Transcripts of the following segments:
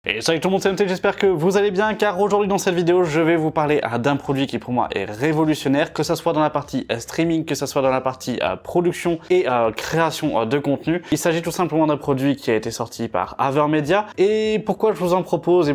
Et salut tout le monde, c'est MT, j'espère que vous allez bien car aujourd'hui dans cette vidéo je vais vous parler d'un produit qui pour moi est révolutionnaire, que ça soit dans la partie streaming, que ça soit dans la partie production et création de contenu. Il s'agit tout simplement d'un produit qui a été sorti par Avermedia. Et pourquoi je vous en propose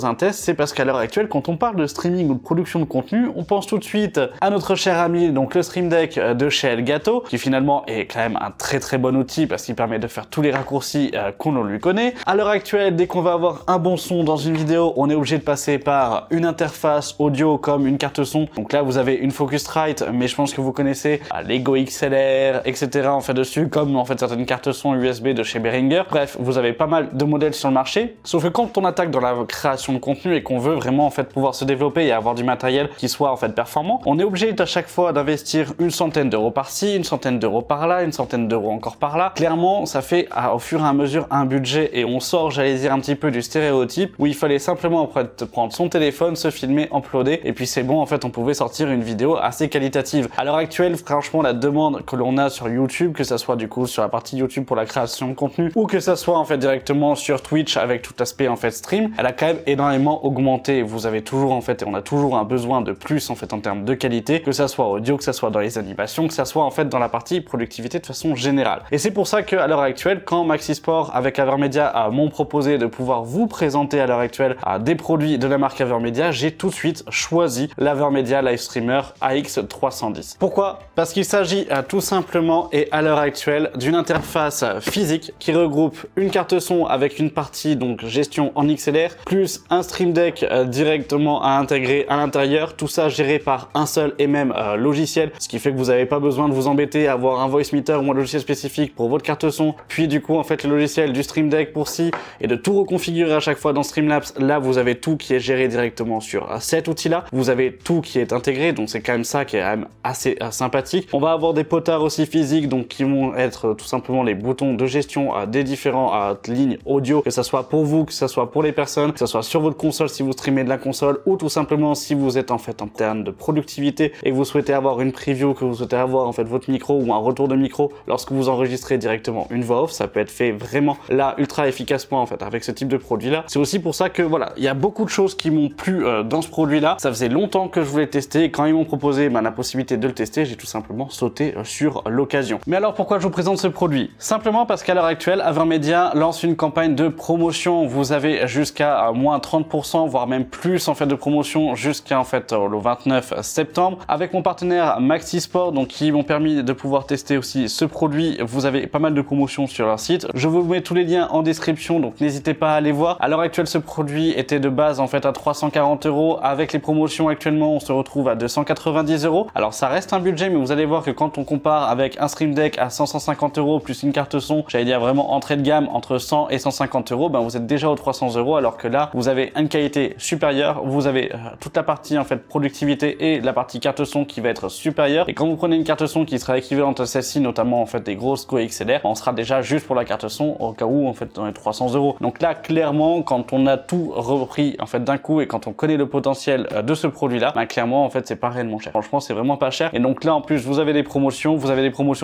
un test, c'est parce qu'à l'heure actuelle quand on parle de streaming ou de production de contenu, on pense tout de suite à notre cher ami donc le Stream Deck de chez Elgato, qui finalement est quand même un très bon outil parce qu'il permet de faire tous les raccourcis qu'on lui connaît. À l'heure actuelle, dès qu'on va avoir un bon son dans une vidéo, on est obligé de passer par une interface audio comme une carte son. Donc là, vous avez une Focusrite, mais je pense que vous connaissez l'Ego XLR, etc. en fait dessus, comme en fait certaines cartes son USB de chez Behringer. Bref, vous avez pas mal de modèles sur le marché. Sauf que quand on attaque dans la création de contenu et qu'on veut vraiment en fait pouvoir se développer et avoir du matériel qui soit en fait performant, on est obligé à chaque fois d'investir une centaine d'euros par-ci, une centaine d'euros par-là, une centaine d'euros encore par-là. Clairement, ça fait au fur et à mesure un budget et on sort, j'allais dire, un petit peu du stéréotype où il fallait simplement en fait prendre son téléphone, se filmer, uploader et puis c'est bon, en fait on pouvait sortir une vidéo assez qualitative. À l'heure actuelle, franchement, la demande que l'on a sur YouTube, que ça soit du coup sur la partie YouTube pour la création de contenu ou que ça soit en fait directement sur Twitch avec tout l'aspect en fait stream, elle a quand même énormément augmenté. Vous avez toujours en fait, et on a toujours un besoin de plus en fait en termes de qualité, que ça soit audio, que ça soit dans les animations, que ça soit en fait dans la partie productivité de façon générale. Et c'est pour ça que à l'heure actuelle, quand Maxisport avec Avermedia m'ont proposé de pouvoir vous présenter à l'heure actuelle des produits de la marque Avermedia, j'ai tout de suite choisi l'Avermedia Livestreamer AX310. Pourquoi? Parce qu'il s'agit tout simplement et à l'heure actuelle d'une interface physique qui regroupe une carte son avec une partie donc gestion en XLR, plus un Stream Deck directement à intégrer à l'intérieur, tout ça géré par un seul et même logiciel, ce qui fait que vous n'avez pas besoin de vous embêter à avoir un voice meter ou un logiciel spécifique pour votre carte son, puis du coup en fait le logiciel du Stream Deck pour ci, et de tout reconfigurer à chaque fois dans Streamlabs. Là vous avez tout qui est géré directement sur cet outil là, vous avez tout qui est intégré, donc c'est quand même ça qui est quand même assez sympathique. On va avoir des potards aussi physiques, donc qui vont être tout simplement les boutons de gestion des différentes lignes audio, que ça soit pour vous, que ça soit pour les personnes, que ça soit sur votre console si vous streamez de la console, ou tout simplement si vous êtes en fait en termes de productivité et que vous souhaitez avoir une preview, que vous souhaitez avoir en fait votre micro ou un retour de micro lorsque vous enregistrez directement une voix off, ça peut être fait vraiment là ultra efficacement en fait avec ce type de produit là. C'est aussi pour ça que voilà, il y a beaucoup de choses qui m'ont plu dans ce produit là. Ça faisait longtemps que je voulais tester et quand ils m'ont proposé la possibilité de le tester, j'ai tout simplement sauté sur l'occasion. Mais alors pourquoi je vous présente ce produit? Simplement parce qu'à l'heure actuelle, Avermedia lance une campagne de promotion. Vous avez jusqu'à moins 30%, voire même plus en fait de promotion jusqu'à en fait le 29 septembre. Avec mon partenaire Maxisport, donc qui m'ont permis de pouvoir tester aussi ce produit, vous avez pas mal de promotions sur leur site. Je vous mets tous les liens en description, donc n'hésitez pas à aller voir. À l'heure actuelle, ce produit était de base en fait à 340 €. Avec les promotions actuellement, on se retrouve à 290 €. Alors ça reste un budget, mais vous allez voir que quand on compare avec un Stream Deck à 150 € plus une carte son, j'allais dire vraiment entrée de gamme entre 100 et 150 €, ben vous êtes déjà aux 300 €, alors que là, vous avez une qualité supérieure, vous avez toute la partie en fait productivité et la partie carte son qui va être supérieure. Et quand vous prenez une carte son qui sera équivalente à celle-ci, notamment en fait des grosses Go XLR, on sera déjà juste pour la carte son au cas où en fait dans les 300 €. Donc là, clairement, quand on a tout repris en fait d'un coup et quand on connaît le potentiel de ce produit-là, ben clairement en fait c'est pas réellement cher. Franchement, c'est vraiment pas cher. Et donc là en plus, vous avez des promotions,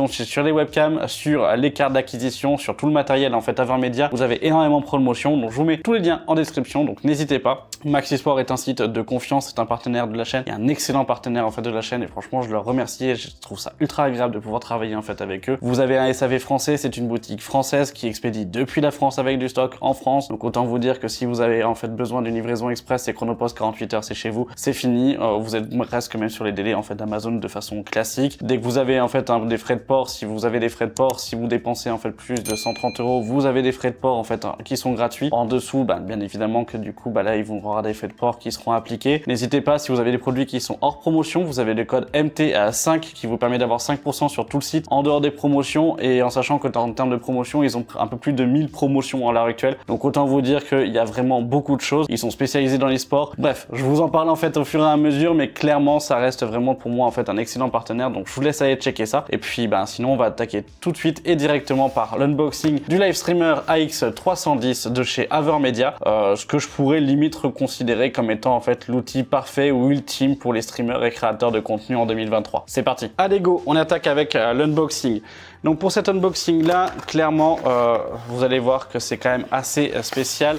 sur les webcams, sur les cartes d'acquisition, sur tout le matériel en fait Avermedia. Vous avez énormément de promotions, donc je vous mets tous les liens en description, donc n'hésitez pas. Maxisport est un site de confiance, c'est un partenaire de la chaîne, et un excellent partenaire en fait de la chaîne, et franchement je leur remercie et je trouve ça ultra agréable de pouvoir travailler en fait avec eux. Vous avez un SAV français, c'est une boutique française qui expédie depuis la France avec du stock en France, donc autant vous dire que si vous avez en fait besoin d'une livraison express et Chronopost 48 heures c'est chez vous, c'est fini. Vous êtes presque même sur les délais en fait d'Amazon de façon classique. Dès que vous avez en fait des frais de port, si vous avez des frais de port, si vous dépensez en fait plus de 130 €, vous avez des frais de port en fait qui sont gratuits. En dessous, bien évidemment que du coup là ils vont avoir des frais de port qui seront appliqués. N'hésitez pas, si vous avez des produits qui sont hors promotion, vous avez le code MT5 qui vous permet d'avoir 5% sur tout le site en dehors des promotions, et en sachant que en termes de promotion, ils ont un peu plus de 1000 promotions à l'heure actuelle. Donc autant vous dire qu'il y a vraiment beaucoup de choses. Ils sont spécialisés dans les sports. Bref, je vous en parle en fait au fur et à mesure, mais clairement ça reste vraiment pour moi en fait un excellent partenaire. Donc je vous laisse aller checker ça. Et puis sinon on va attaquer tout de suite et directement par l'unboxing du Livestreamer AX310 de chez Avermedia, ce que je pourrais limite considérer comme étant en fait l'outil parfait ou ultime pour les streamers et créateurs de contenu en 2023. C'est parti. Allez go, on attaque avec l'unboxing. Donc pour cet unboxing là, clairement vous allez voir que c'est quand même assez spécial.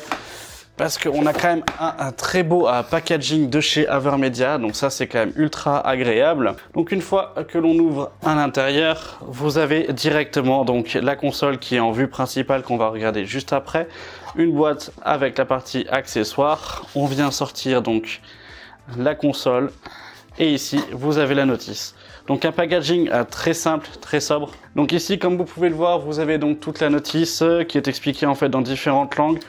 parce qu'on a quand même un très beau packaging de chez Avermedia, donc ça c'est quand même ultra agréable. Donc une fois que l'on ouvre à l'intérieur, vous avez directement donc la console qui est en vue principale qu'on va regarder juste après, une boîte avec la partie accessoires, on vient sortir donc la console et ici vous avez la notice. Donc un packaging très simple, très sobre. Donc ici, comme vous pouvez le voir, vous avez donc toute la notice qui est expliquée en fait dans différentes langues.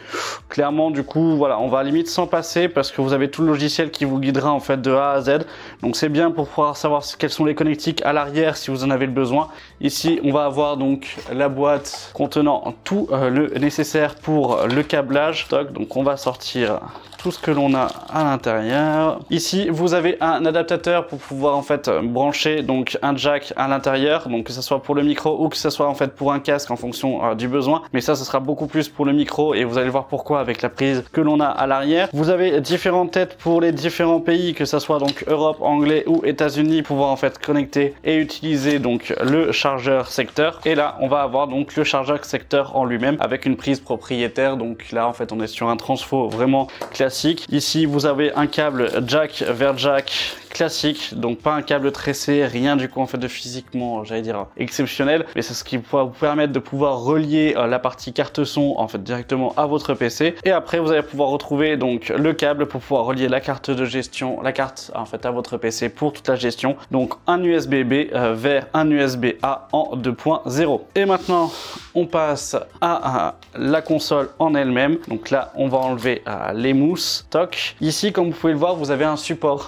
Clairement, du coup, voilà, on va à la limite s'en passer parce que vous avez tout le logiciel qui vous guidera en fait de A à Z. Donc c'est bien pour pouvoir savoir quels sont les connectiques à l'arrière si vous en avez le besoin. Ici, on va avoir donc la boîte contenant tout le nécessaire pour le câblage. Donc on va sortir tout ce que l'on a à l'intérieur. Ici, vous avez un adaptateur pour pouvoir en fait brancher donc un jack à l'intérieur, donc que ce soit pour le micro ou que ce soit en fait pour un casque en fonction du besoin. Mais ça, ce sera beaucoup plus pour le micro et vous allez voir pourquoi avec la prise que l'on a à l'arrière. Vous avez différentes têtes pour les différents pays, que ce soit donc Europe, anglais ou États-Unis, pour pouvoir en fait connecter et utiliser donc le chargeur secteur. Et là, on va avoir donc le chargeur secteur en lui-même avec une prise propriétaire. Donc là, en fait, on est sur un transfo vraiment classique. Ici, vous avez un câble jack vers jack classique, donc pas un câble tressé, rien du coup en fait de physiquement, j'allais dire exceptionnel, mais c'est ce qui va vous permettre de pouvoir relier la partie carte son en fait directement à votre PC. Et après, vous allez pouvoir retrouver donc le câble pour pouvoir relier la carte de gestion, la carte en fait à votre PC pour toute la gestion. Donc un USB-B vers un USB-A en 2.0. Et maintenant, on passe à la console en elle-même. Donc là, on va enlever les mousses. Toc. Ici, comme vous pouvez le voir, vous avez un support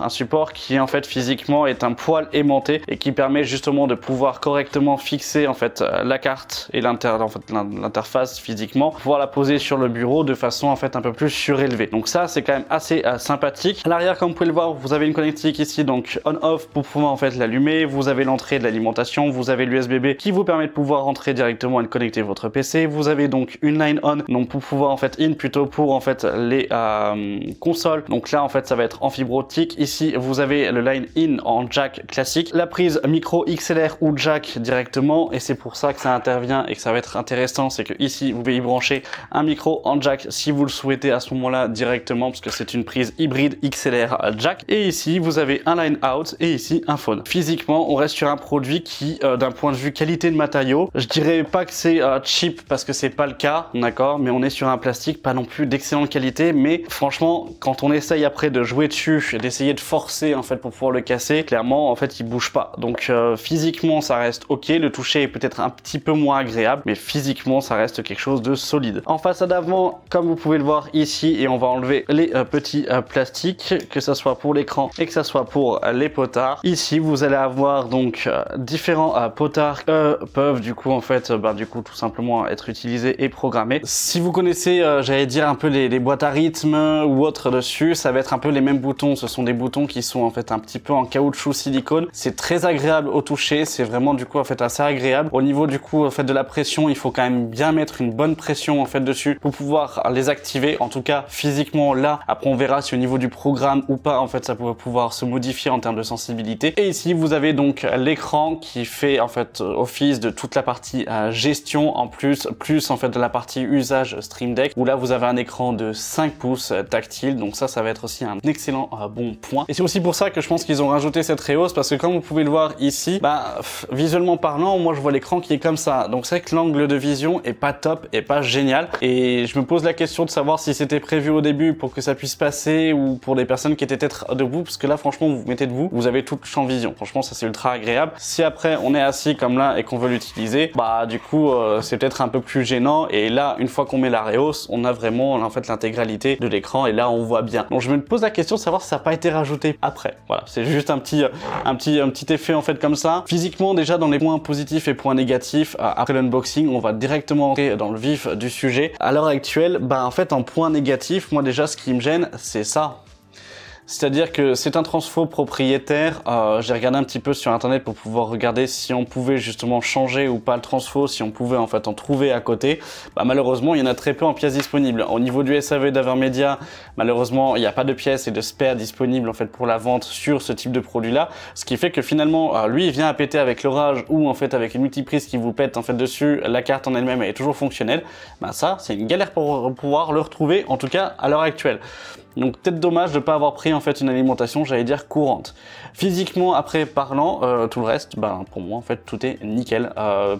qui en fait physiquement est un poil aimanté et qui permet justement de pouvoir correctement fixer en fait la carte et l'interface physiquement, pouvoir la poser sur le bureau de façon en fait un peu plus surélevée. Donc ça, c'est quand même assez sympathique. À l'arrière, comme vous pouvez le voir, vous avez une connectique ici, donc on-off pour pouvoir en fait l'allumer. Vous avez l'entrée de l'alimentation, vous avez l'USB-B qui vous permet de pouvoir rentrer directement et de connecter votre PC. Vous avez donc une line on, donc pour pouvoir en fait plutôt pour en fait les consoles. Donc là en fait ça va être en fibre optique. Ici vous avez le line in en jack classique, la prise micro XLR ou jack directement, et c'est pour ça que ça intervient et que ça va être intéressant, c'est que ici vous pouvez y brancher un micro en jack si vous le souhaitez à ce moment-là directement, parce que c'est une prise hybride XLR jack. Et ici vous avez un line out et ici un phone. Physiquement, on reste sur un produit qui d'un point de vue qualité de matériaux, je dirais pas que c'est cheap parce que c'est pas le cas, d'accord, mais on est sur un plastique pas non plus d'excellente qualité, mais franchement quand on essaye après de jouer dessus, d'essayer de forcer en fait pour pouvoir le casser, clairement en fait il bouge pas. Donc physiquement ça reste ok, le toucher est peut-être un petit peu moins agréable, mais physiquement ça reste quelque chose de solide. En façade avant, comme vous pouvez le voir ici, et on va enlever les petits plastiques, que ça soit pour l'écran et que ça soit pour les potards. Ici vous allez avoir donc différents potards peuvent du coup en fait du coup tout simplement être utilisés et programmés. Si vous connaissez j'allais dire un peu les boîtes à rythme ou autres dessus, ça va être un peu les mêmes boutons. Ce sont des boutons qui sont en fait un petit peu en caoutchouc silicone. C'est très agréable au toucher, c'est vraiment du coup en fait assez agréable. Au niveau du coup en fait de la pression, il faut quand même bien mettre une bonne pression en fait dessus pour pouvoir les activer. En tout cas physiquement là, après on verra si au niveau du programme ou pas en fait ça pourrait pouvoir se modifier en termes de sensibilité. Et ici vous avez donc l'écran qui fait en fait office de toute la partie gestion en plus en fait de la partie usage Stream Deck, où là vous avez un écran de 5 pouces tactile, donc ça va être aussi un excellent bon point. Et c'est aussi pour ça que je pense qu'ils ont rajouté cette rehausse, parce que comme vous pouvez le voir ici, visuellement parlant, moi je vois l'écran qui est comme ça, donc c'est vrai que l'angle de vision est pas top et pas génial, et je me pose la question de savoir si c'était prévu au début pour que ça puisse passer, ou pour des personnes qui étaient peut-être debout, parce que là franchement vous vous mettez debout, vous avez tout le champ vision, franchement ça c'est ultra agréable. Si après on est assis comme là et qu'on veut l'utiliser, du coup c'est peut-être un peu plus gênant, et là une fois qu'on met la rehausse, on a vraiment en fait l'intégralité de l'écran, et là on voit bien. Donc je me pose la question de savoir si ça n'a pas été rajouté après. Voilà, c'est juste un petit effet en fait comme ça. Physiquement déjà, dans les points positifs et points négatifs, après l'unboxing, on va directement entrer dans le vif du sujet. À l'heure actuelle, en fait en point négatif, moi déjà ce qui me gêne, c'est ça. C'est-à-dire que c'est un transfo propriétaire. J'ai regardé un petit peu sur internet pour pouvoir regarder si on pouvait justement changer ou pas le transfo, si on pouvait en fait en trouver à côté. Malheureusement, il y en a très peu en pièces disponibles. Au niveau du SAV d'Avermedia, malheureusement, il n'y a pas de pièces et de spares disponibles en fait pour la vente sur ce type de produit-là. Ce qui fait que finalement, lui, il vient à péter avec l'orage ou en fait avec une multiprise qui vous pète en fait dessus. La carte en elle-même est toujours fonctionnelle. Ça, c'est une galère pour pouvoir le retrouver, en tout cas à l'heure actuelle. Donc peut-être dommage de ne pas avoir pris en fait une alimentation, j'allais dire, courante. Physiquement, après parlant, tout le reste, pour moi en fait tout est nickel.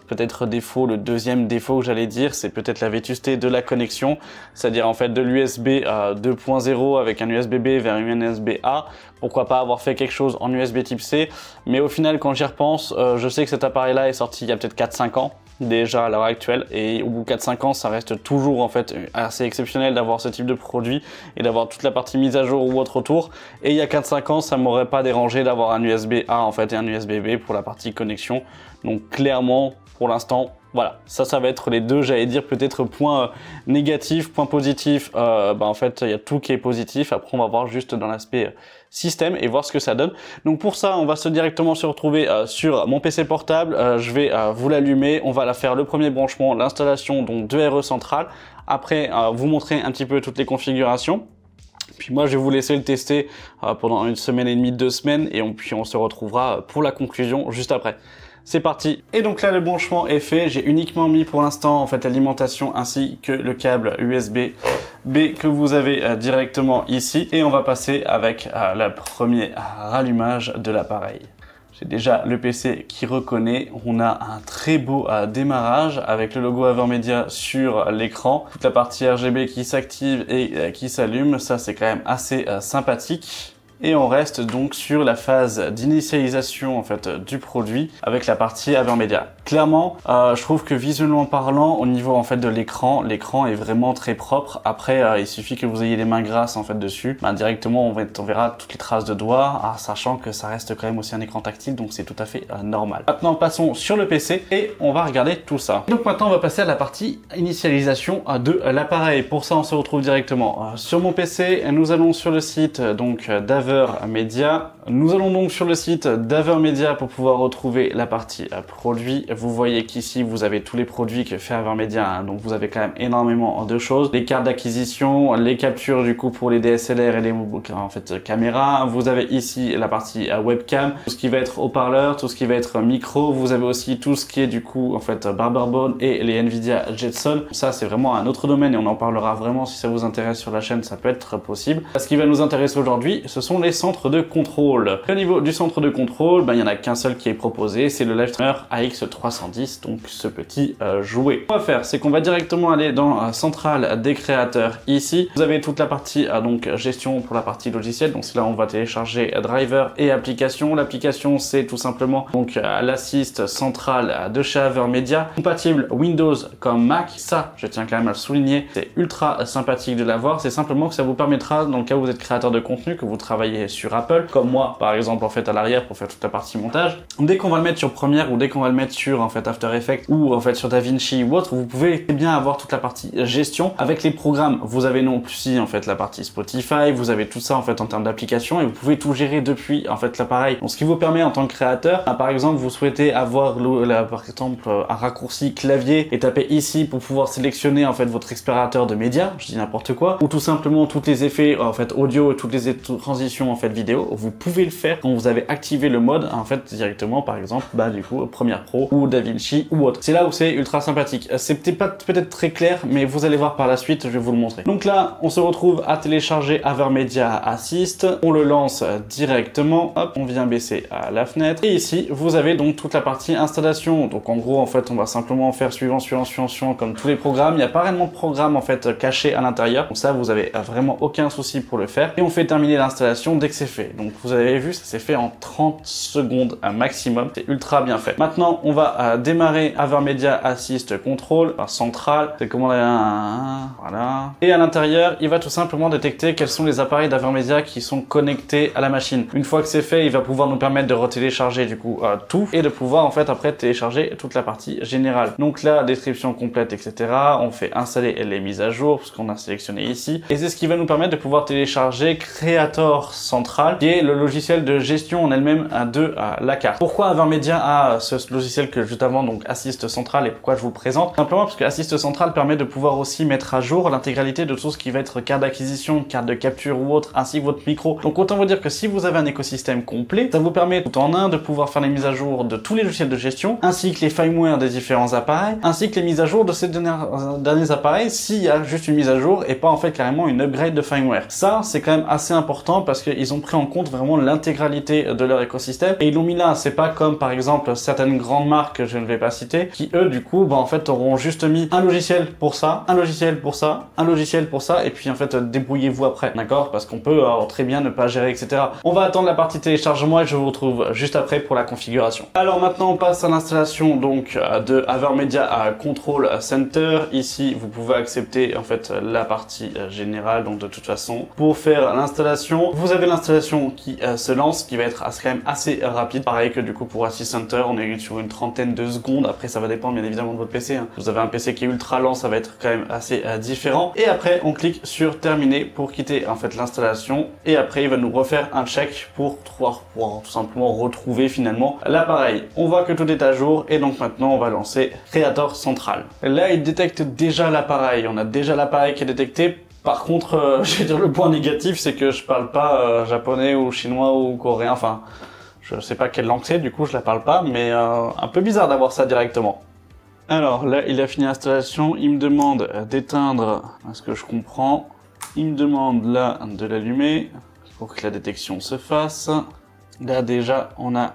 Peut-être défaut, le deuxième défaut que j'allais dire, c'est peut-être la vétusté de la connexion, c'est-à-dire en fait de l'USB 2.0 avec un USB-B vers une USB-A. Pourquoi pas avoir fait quelque chose en USB type C, mais au final quand j'y repense, je sais que cet appareil-là est sorti il y a peut-être 4-5 ans. Déjà à l'heure actuelle, et au bout de 4-5 ans ça reste toujours en fait assez exceptionnel d'avoir ce type de produit et d'avoir toute la partie mise à jour ou autre autour. Et il y a 4-5 ans ça m'aurait pas dérangé d'avoir un USB-A en fait et un USB-B pour la partie connexion. Donc clairement pour l'instant voilà, ça va être les deux, j'allais dire peut-être point négatif, point positif, en fait il y a tout qui est positif, après on va voir juste dans l'aspect système et voir ce que ça donne. Donc pour ça on va directement se retrouver sur mon PC portable, je vais vous l'allumer, on va faire le premier branchement, l'installation donc de RE centrale, après vous montrer un petit peu toutes les configurations. Puis moi je vais vous laisser le tester pendant 1 semaine et demie, 2 semaines, et puis on se retrouvera pour la conclusion juste après. C'est parti. Et donc là le branchement est fait, j'ai uniquement mis pour l'instant en fait l'alimentation ainsi que le câble USB-B que vous avez directement ici, et on va passer avec le premier rallumage de l'appareil. J'ai déjà le PC qui reconnaît, on a un très beau démarrage avec le logo Avermedia sur l'écran, toute la partie RGB qui s'active et qui s'allume, ça c'est quand même assez sympathique. Et on reste donc sur la phase d'initialisation en fait du produit avec la partie Avermedia. Clairement, je trouve que visuellement parlant, au niveau en fait de l'écran est vraiment très propre. Après, il suffit que vous ayez les mains grasses en fait dessus, directement on verra toutes les traces de doigts, sachant que ça reste quand même aussi un écran tactile, donc c'est tout à fait normal. Maintenant, passons sur le PC et on va regarder tout ça. Donc maintenant, on va passer à la partie initialisation de l'appareil. Pour ça, on se retrouve directement sur mon PC. Nous allons sur le site donc d'Avermedia. Nous allons donc sur le site d'Avermedia pour pouvoir retrouver la partie produits. Vous voyez qu'ici vous avez tous les produits que fait Avermedia, donc vous avez quand même énormément de choses. Les cartes d'acquisition, les captures du coup pour les DSLR et les en fait caméras. Vous avez ici la partie webcam, tout ce qui va être haut-parleur, tout ce qui va être micro. Vous avez aussi tout ce qui est du coup en fait Barberbone et les Nvidia Jetson. Ça c'est vraiment un autre domaine et on en parlera vraiment si ça vous intéresse sur la chaîne, ça peut être possible. Ce qui va nous intéresser aujourd'hui, ce sont les centres de contrôle. Au niveau du centre de contrôle, il n'y en a qu'un seul qui est proposé, c'est le Livestreamer AX310, donc ce petit jouet. Ce qu'on va faire, c'est qu'on va directement aller dans centrale des créateurs ici. Vous avez toute la partie donc gestion pour la partie logicielle, donc c'est là où on va télécharger driver et application. L'application c'est tout simplement donc l'assist centrale de chez Avermedia, compatible Windows comme Mac. Ça, je tiens quand même à le souligner, c'est ultra sympathique de l'avoir. C'est simplement que ça vous permettra, dans le cas où vous êtes créateur de contenu, que vous travaillez sur Apple, comme moi par exemple en fait à l'arrière pour faire toute la partie montage, dès qu'on va le mettre sur Premiere ou dès qu'on va le mettre sur en fait After Effects ou en fait sur DaVinci ou autre, vous pouvez bien avoir toute la partie gestion avec les programmes. Vous avez non plus en fait la partie Spotify, vous avez tout ça en fait en termes d'application et vous pouvez tout gérer depuis en fait l'appareil. Donc ce qui vous permet en tant que créateur, par exemple vous souhaitez avoir par exemple un raccourci clavier et taper ici pour pouvoir sélectionner en fait votre explorateur de médias, je dis n'importe quoi, ou tout simplement tous les effets en fait audio et toutes les transitions en fait vidéo, vous pouvez le faire quand vous avez activé le mode en fait directement par exemple du coup Premiere Pro ou DaVinci ou autre. C'est là où c'est ultra sympathique. C'est peut-être très clair, mais vous allez voir par la suite, je vais vous le montrer. Donc là on se retrouve à télécharger Avermedia Assist, on le lance directement, hop, on vient baisser à la fenêtre et ici vous avez donc toute la partie installation. Donc en gros en fait on va simplement faire suivant comme tous les programmes. Il n'y a pas réellement de programme en fait caché à l'intérieur, donc ça vous avez vraiment aucun souci pour le faire et on fait terminer l'installation dès que c'est fait. Donc vous avez vu, ça s'est fait en 30 secondes un maximum, c'est ultra bien fait. Maintenant on va va démarrer AverMedia Assist Control, central, c'est comment voilà. Et à l'intérieur, il va tout simplement détecter quels sont les appareils d'AverMedia qui sont connectés à la machine. Une fois que c'est fait, il va pouvoir nous permettre de retélécharger du coup tout et de pouvoir en fait après télécharger toute la partie générale. Donc la description complète, etc. On fait installer les mises à jour, ce qu'on a sélectionné ici. Et c'est ce qui va nous permettre de pouvoir télécharger Creator Central, qui est le logiciel de gestion en elle-même de la carte. Pourquoi AverMedia a ce logiciel que juste avant, donc Assist Central, et pourquoi je vous le présente? Simplement parce que Assist Central permet de pouvoir aussi mettre à jour l'intégralité de tout ce qui va être carte d'acquisition, carte de capture ou autre, ainsi que votre micro. Donc autant vous dire que si vous avez un écosystème complet, ça vous permet tout en un de pouvoir faire les mises à jour de tous les logiciels de gestion, ainsi que les firmware des différents appareils, ainsi que les mises à jour de ces derniers appareils s'il y a juste une mise à jour et pas en fait carrément une upgrade de firmware. Ça, c'est quand même assez important parce qu'ils ont pris en compte vraiment l'intégralité de leur écosystème et ils l'ont mis là. C'est pas comme par exemple certaines grandes marques que je ne vais pas citer qui eux du coup en fait auront juste mis un logiciel pour ça, un logiciel pour ça, un logiciel pour ça et puis en fait débrouillez-vous après, d'accord? Parce qu'on peut très bien ne pas gérer, etc. On va attendre la partie téléchargement et je vous retrouve juste après pour la configuration. Alors maintenant on passe à l'installation donc de AverMedia Control Center. Ici vous pouvez accepter en fait la partie générale, donc de toute façon pour faire l'installation vous avez l'installation qui se lance, qui va être quand même assez rapide, pareil que du coup pour Assist Center on est sur une trentaine de secondes. Après ça va dépendre bien évidemment de votre PC, hein. Vous avez un PC qui est ultra lent, ça va être quand même assez différent. Et après on clique sur terminer pour quitter en fait l'installation et après il va nous refaire un check pour tout simplement retrouver finalement l'appareil. On voit que tout est à jour et donc maintenant on va lancer Creator Central. Là il détecte déjà l'appareil, on a déjà l'appareil qui est détecté. Par contre, je vais dire le point négatif, c'est que je parle pas japonais ou chinois ou coréen, enfin, je sais pas quelle langue c'est, du coup je la parle pas, mais un peu bizarre d'avoir ça directement. Alors là, il a fini l'installation, il me demande d'éteindre, à ce que je comprends, il me demande là de l'allumer pour que la détection se fasse. Là déjà on a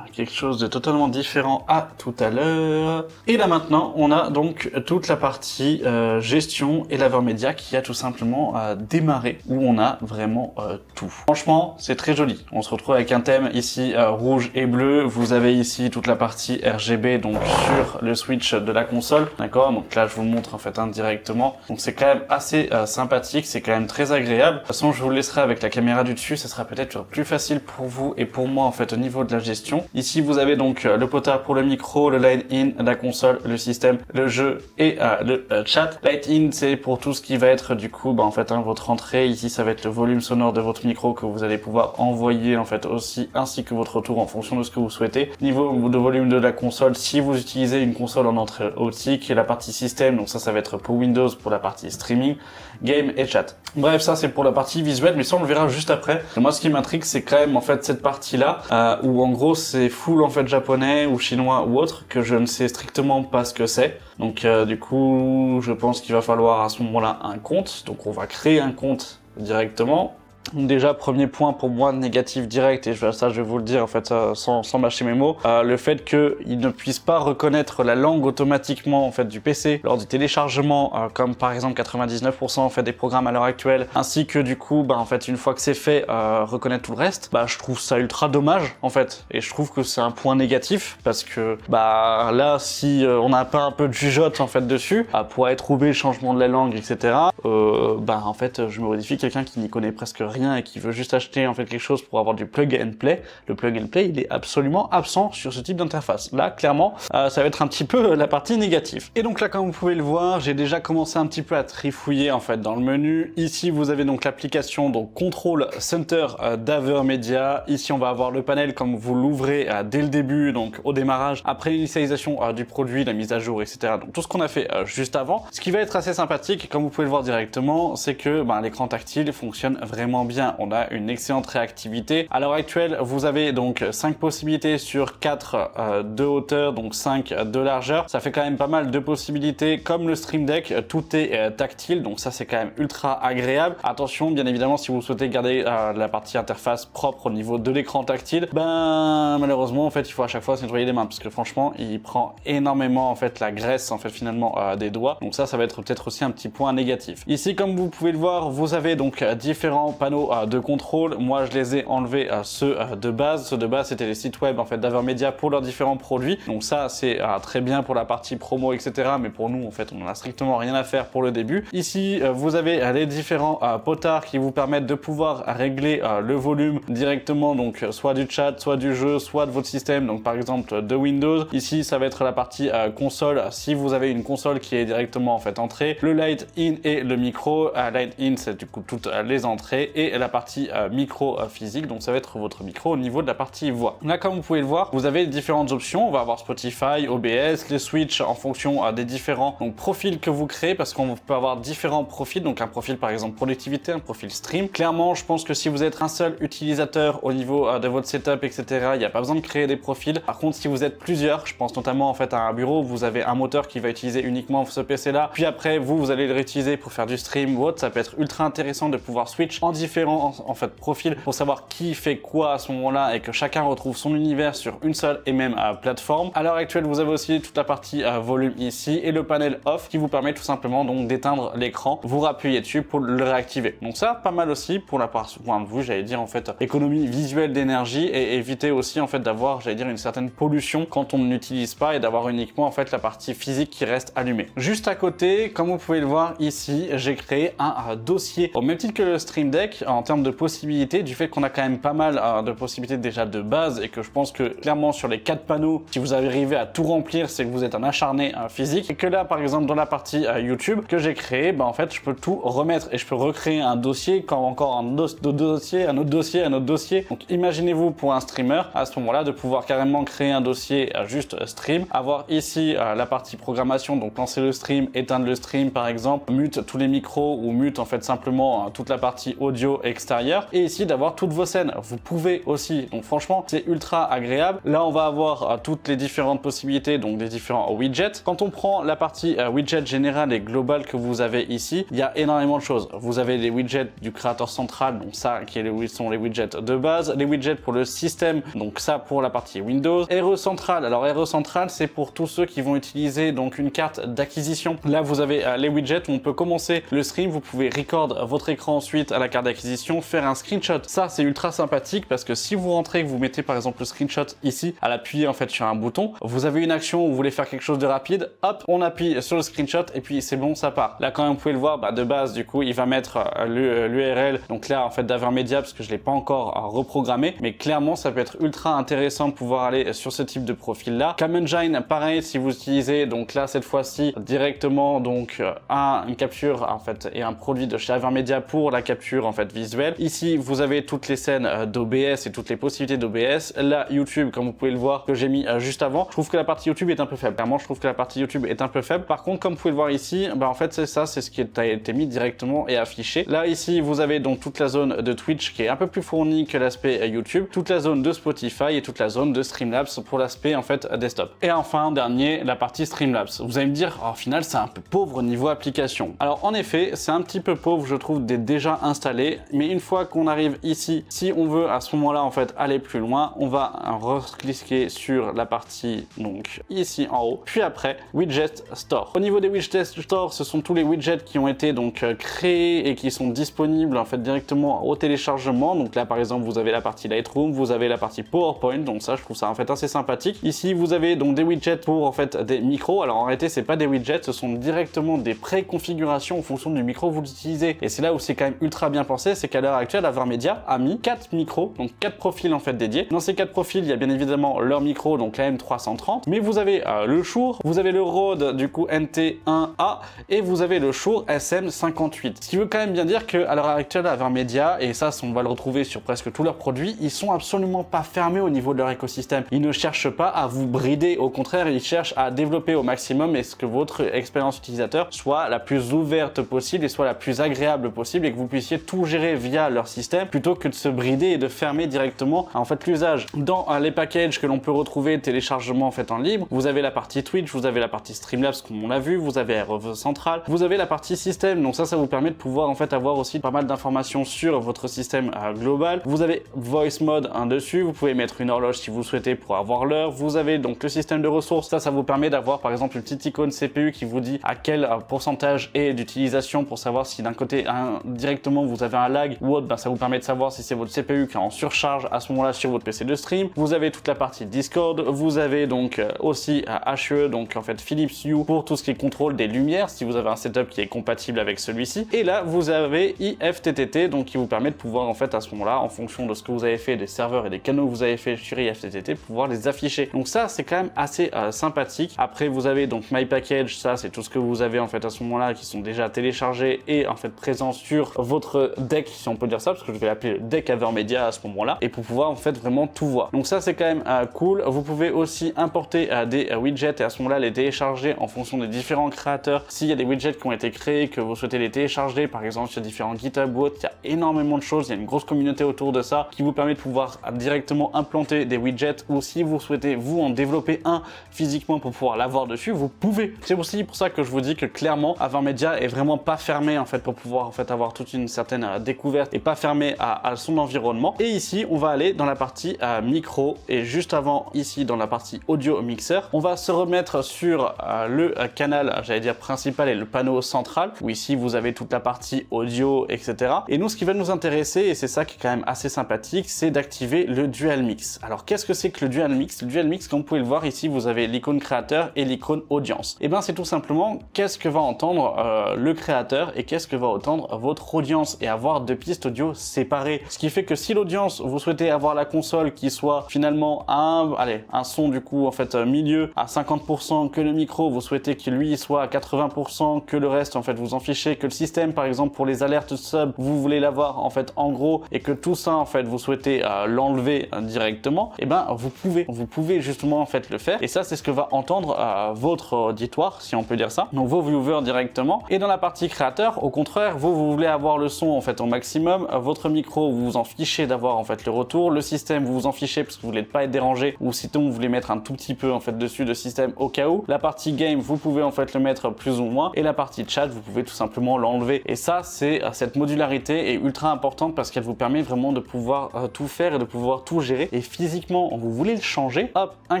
quelque chose de totalement différent à tout à l'heure. Et là maintenant on a donc toute la partie gestion et l'AverMedia qui a tout simplement démarré, où on a vraiment tout. Franchement c'est très joli. On se retrouve avec un thème ici rouge et bleu. Vous avez ici toute la partie RGB donc sur le switch de la console, d'accord? Donc là je vous le montre en fait indirectement. Donc c'est quand même assez sympathique, c'est quand même très agréable. De toute façon je vous laisserai avec la caméra du dessus, ça sera peut-être plus facile pour vous et pour moi en fait au niveau de la gestion. Ici vous avez donc le potard pour le micro, le line in, la console, le système, le jeu et le chat. Line in c'est pour tout ce qui va être du coup en fait votre entrée. Ici ça va être le volume sonore de votre micro que vous allez pouvoir envoyer en fait aussi, ainsi que votre retour en fonction de ce que vous souhaitez. Niveau de volume de la console, si vous utilisez une console en entrée optique, et la partie système, donc ça va être pour Windows pour la partie streaming, game et chat. Bref, ça c'est pour la partie visuelle, mais ça on le verra juste après. Et moi ce qui m'intrigue c'est quand même en fait cette partie là où en gros c'est full en fait japonais ou chinois ou autre, que je ne sais strictement pas ce que c'est. Donc du coup je pense qu'il va falloir à ce moment-là un compte. Donc on va créer un compte directement. Déjà, premier point pour moi négatif direct, et ça je vais vous le dire en fait sans mâcher mes mots, le fait qu'il ne puisse pas reconnaître la langue automatiquement en fait du PC lors du téléchargement, comme par exemple 99% en fait des programmes à l'heure actuelle, ainsi que du coup en fait une fois que c'est fait reconnaître tout le reste, je trouve ça ultra dommage en fait, et je trouve que c'est un point négatif parce que là si on n'a pas un peu de jugeote en fait dessus pour être trouvé le changement de la langue, etc. En fait je me modifie quelqu'un qui n'y connaît presque rien et qui veut juste acheter en fait quelque chose pour avoir du plug and play. Le plug and play il est absolument absent sur ce type d'interface. Là clairement ça va être un petit peu la partie négative. Et donc là comme vous pouvez le voir, j'ai déjà commencé un petit peu à trifouiller en fait dans le menu. Ici vous avez donc l'application donc Control Center d'AverMedia. Ici on va avoir le panel comme vous l'ouvrez dès le début, donc au démarrage, après l'initialisation du produit, la mise à jour, etc. Donc tout ce qu'on a fait juste avant. Ce qui va être assez sympathique, comme vous pouvez le voir directement, c'est que l'écran tactile fonctionne vraiment bien. On a une excellente réactivité. À l'heure actuelle, vous avez donc 5 possibilités sur 4 de hauteur, donc 5 de largeur. Ça fait quand même pas mal de possibilités. Comme le Stream Deck, tout est tactile, donc ça c'est quand même ultra agréable. Attention, bien évidemment, si vous souhaitez garder la partie interface propre au niveau de l'écran tactile, malheureusement en fait il faut à chaque fois se nettoyer les mains, parce que franchement il prend énormément en fait la graisse en fait finalement des doigts. Donc ça va être peut-être aussi un petit point négatif. Ici comme vous pouvez le voir, vous avez donc différents panneaux panneaux de contrôle. Moi, je les ai enlevés ceux de base. Ceux de base, c'était les sites web en fait d'Avermedia pour leurs différents produits. Donc ça, c'est très bien pour la partie promo, etc. Mais pour nous, en fait, on n'en a strictement rien à faire pour le début. Ici, vous avez les différents potards qui vous permettent de pouvoir régler le volume directement, donc soit du chat, soit du jeu, soit de votre système. Donc par exemple de Windows. Ici, ça va être la partie console. Si vous avez une console qui est directement en fait entrée, le light in et le micro. Light in, c'est du coup toutes les entrées et la partie micro physique. Donc ça va être votre micro au niveau de la partie voix. Là, comme vous pouvez le voir, vous avez différentes options. On va avoir Spotify, OBS, les switches en fonction des différents profils que vous créez, parce qu'on peut avoir différents profils. Donc un profil par exemple productivité, un profil stream. Clairement, je pense que si vous êtes un seul utilisateur au niveau de votre setup, etc., il n'y a pas besoin de créer des profils. Par contre, si vous êtes plusieurs, je pense notamment en fait à un bureau, vous avez un moteur qui va utiliser uniquement ce PC là, puis après vous allez le réutiliser pour faire du stream ou autre. Ça peut être ultra intéressant de pouvoir switch en différents en fait profils pour savoir qui fait quoi à ce moment-là et que chacun retrouve son univers sur une seule et même plateforme. À l'heure actuelle, vous avez aussi toute la partie volume ici et le panel off qui vous permet tout simplement donc d'éteindre l'écran. Vous rappuyez dessus pour le réactiver. Donc ça, pas mal aussi pour la point de vue, j'allais dire en fait économie visuelle d'énergie et éviter aussi en fait d'avoir, j'allais dire, une certaine pollution quand on n'utilise pas et d'avoir uniquement en fait la partie physique qui reste allumée. Juste à côté, comme vous pouvez le voir ici, j'ai créé un dossier au même titre que le Stream Deck en termes de possibilités, du fait qu'on a quand même pas mal de possibilités déjà de base et que je pense que clairement sur les 4 panneaux, si vous arrivez à tout remplir, c'est que vous êtes un acharné physique. Et que là, par exemple, dans la partie YouTube que j'ai créé, bah en fait, je peux tout remettre et je peux recréer un dossier, quand encore un autre dossier, un autre dossier, un autre dossier. Donc imaginez-vous pour un streamer à ce moment-là de pouvoir carrément créer un dossier juste stream, avoir ici la partie programmation, donc lancer le stream, éteindre le stream par exemple, mute tous les micros ou mute en fait simplement toute la partie audio extérieure, et ici d'avoir toutes vos scènes. Vous pouvez aussi, donc franchement c'est ultra agréable. Là on va avoir toutes les différentes possibilités, donc des différents widgets. Quand on prend la partie widget générale et globale que vous avez ici, il y a énormément de choses. Vous avez les widgets du créateur central, donc ça qui sont les widgets de base, les widgets pour le système, donc ça pour la partie Windows. RE central, alors RE central c'est pour tous ceux qui vont utiliser donc une carte d'acquisition. Là vous avez les widgets où on peut commencer le stream, vous pouvez record votre écran ensuite à la carte d'acquisition, faire un screenshot. Ça c'est ultra sympathique parce que si vous rentrez, que vous mettez par exemple le screenshot ici, à l'appuyer en fait sur un bouton, vous avez une action où vous voulez faire quelque chose de rapide, hop, on appuie sur le screenshot et puis c'est bon, ça part. Là quand même vous pouvez le voir, bah, de base du coup il va mettre l'URL, donc là en fait d'Avermedia parce que je l'ai pas encore reprogrammé, mais clairement ça peut être ultra intéressant de pouvoir aller sur ce type de profil là. CamEngine pareil, si vous utilisez donc là cette fois-ci directement donc une capture en fait et un produit de chez Avermedia pour la capture en fait visuelle. Ici vous avez toutes les scènes d'OBS et toutes les possibilités d'OBS. Là YouTube, comme vous pouvez le voir, que j'ai mis juste avant, je trouve que la partie YouTube est un peu faible. Clairement je trouve que la partie YouTube est un peu faible. Par contre comme vous pouvez le voir ici, bah en fait c'est ça, c'est ce qui a été mis directement et affiché. Là ici vous avez donc toute la zone de Twitch qui est un peu plus fournie que l'aspect YouTube, toute la zone de Spotify et toute la zone de Streamlabs pour l'aspect en fait desktop. Et enfin dernier, la partie Streamlabs. Vous allez me dire, oh, au final c'est un peu pauvre au niveau application. Alors en effet c'est un petit peu pauvre je trouve d'être déjà installé, mais une fois qu'on arrive ici, si on veut à ce moment là en fait aller plus loin, on va recliquer sur la partie donc ici en haut, puis après Widget Store. Au niveau des Widget Store, ce sont tous les widgets qui ont été donc créés et qui sont disponibles en fait directement au téléchargement. Donc là par exemple vous avez la partie Lightroom, vous avez la partie PowerPoint, donc ça je trouve ça en fait assez sympathique. Ici vous avez donc des widgets pour en fait des micros. Alors en réalité c'est pas des widgets, ce sont directement des préconfigurations en fonction du micro que vous utilisez, et c'est là où c'est quand même ultra bien pensé, c'est qu'à l'heure actuelle Avermedia a mis 4 micros, donc 4 profils en fait dédiés. Dans ces 4 profils il y a bien évidemment leur micro, donc la M330, mais vous avez le Shure, vous avez le Rode du coup NT1A et vous avez le Shure SM58. Ce qui veut quand même bien dire que à l'heure actuelle Avermedia, et ça on va le retrouver sur presque tous leurs produits, ils sont absolument pas fermés au niveau de leur écosystème. Ils ne cherchent pas à vous brider, au contraire ils cherchent à développer au maximum et ce que votre expérience utilisateur soit la plus ouverte possible et soit la plus agréable possible et que vous puissiez tout gérer via leur système plutôt que de se brider et de fermer directement en fait l'usage. Dans les packages que l'on peut retrouver téléchargement en fait en libre, vous avez la partie Twitch, vous avez la partie Streamlabs comme on l'a vu, vous avez RE central, vous avez la partie système, donc ça vous permet de pouvoir en fait avoir aussi pas mal d'informations sur votre système global. Vous avez Voice Mode dessus, vous pouvez mettre une horloge si vous le souhaitez pour avoir l'heure. Vous avez donc le système de ressources, ça vous permet d'avoir par exemple une petite icône CPU qui vous dit à quel pourcentage est d'utilisation pour savoir si d'un côté directement vous avez avez un lag ou autre, ça vous permet de savoir si c'est votre CPU qui est en surcharge à ce moment-là sur votre PC de stream. Vous avez toute la partie Discord, vous avez donc aussi HUE, donc en fait Philips Hue pour tout ce qui est contrôle des lumières, si vous avez un setup qui est compatible avec celui-ci. Et là, vous avez IFTTT, donc qui vous permet de pouvoir en fait à ce moment-là, en fonction de ce que vous avez fait, des serveurs et des canaux que vous avez fait sur IFTTT, pouvoir les afficher. Donc ça, c'est quand même assez sympathique. Après, vous avez donc My Package, ça c'est tout ce que vous avez en fait à ce moment-là qui sont déjà téléchargés et en fait présents sur votre deck, si on peut dire ça, parce que je vais l'appeler le deck Avermedia à ce moment-là, et pour pouvoir en fait vraiment tout voir. Donc ça, c'est quand même cool. Vous pouvez aussi importer des widgets et à ce moment-là les télécharger en fonction des différents créateurs. S'il y a des widgets qui ont été créés, que vous souhaitez les télécharger, par exemple sur différents GitHub ou autres, il y a énormément de choses, il y a une grosse communauté autour de ça qui vous permet de pouvoir directement implanter des widgets, ou si vous souhaitez vous en développer un physiquement pour pouvoir l'avoir dessus, vous pouvez. C'est aussi pour ça que je vous dis que clairement Avermedia est vraiment pas fermé en fait pour pouvoir en fait avoir toute une certaine découverte et pas fermé à son environnement. Et ici on va aller dans la partie micro, et juste avant ici dans la partie audio mixeur, on va se remettre sur le canal, j'allais dire principal, et le panneau central, où ici vous avez toute la partie audio, etc. Et nous, ce qui va nous intéresser, et c'est ça qui est quand même assez sympathique, c'est d'activer le Dual Mix. Alors qu'est-ce que c'est que le Dual Mix? Le Dual Mix, comme vous pouvez le voir ici, vous avez l'icône créateur et l'icône audience. Et bien c'est tout simplement qu'est-ce que va entendre le créateur et qu'est-ce que va entendre votre audience, et avoir deux pistes audio séparées. Ce qui fait que si l'audience, vous souhaitez avoir la console qui soit finalement un son du coup en fait milieu à 50%, que le micro vous souhaitez que lui soit à 80%, que le reste en fait vous en fichez, que le système par exemple pour les alertes sub vous voulez l'avoir en fait en gros, et que tout ça en fait vous souhaitez l'enlever directement, et ben vous pouvez justement en fait le faire. Et ça, c'est ce que va entendre votre auditoire, si on peut dire ça, donc vos viewers directement. Et dans la partie créateur, au contraire, vous voulez avoir le son en fait au maximum, votre micro vous vous en fichez d'avoir en fait le retour, le système vous vous en fichez parce que vous voulez pas être dérangé, ou sinon vous voulez mettre un tout petit peu en fait dessus de système au cas où. La partie game, vous pouvez en fait le mettre plus ou moins, et la partie chat, vous pouvez tout simplement l'enlever. Et ça, c'est cette modularité est ultra importante parce qu'elle vous permet vraiment de pouvoir tout faire et de pouvoir tout gérer. Et physiquement, vous voulez le changer, hop, un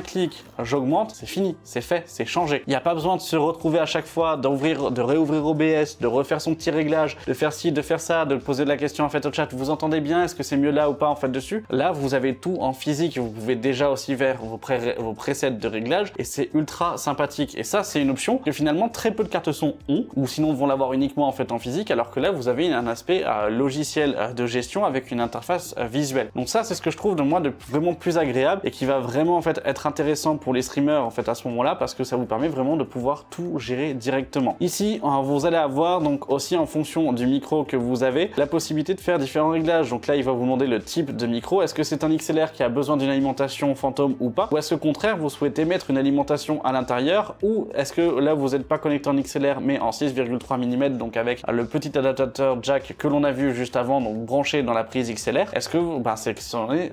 clic, j'augmente, c'est fini, c'est fait, c'est changé. Il n'y a pas besoin de se retrouver à chaque fois, de réouvrir OBS, de refaire son petit réglage, de faire ci, de faire ça, de poser la question en fait au chat, vous entendez bien, est-ce que c'est mieux là ou pas en fait dessus. Là, vous avez tout en physique, vous pouvez déjà aussi faire vos presets de réglage, et c'est ultra sympathique. Et ça, c'est une option que finalement très peu de cartes son ont, ou sinon vont l'avoir uniquement en fait en physique, alors que là, vous avez un aspect logiciel de gestion avec une interface visuelle. Donc ça, c'est ce que je trouve de moi de vraiment plus agréable, et qui va vraiment en fait être intéressant pour les streamers en fait à ce moment-là, parce que ça vous permet vraiment de pouvoir tout gérer directement. Ici, vous allez avoir donc aussi en fonction du micro que vous avez, la possibilité de faire différents réglages. Donc là, il va vous demander le type de micro. Est-ce que c'est un XLR qui a besoin d'une alimentation fantôme ou pas? Ou est-ce qu'au contraire, vous souhaitez mettre une alimentation à l'intérieur? Ou est-ce que là, vous n'êtes pas connecté en XLR, mais en 6,3 mm, donc avec le petit adaptateur jack que l'on a vu juste avant, donc branché dans la prise XLR? Est-ce que c'est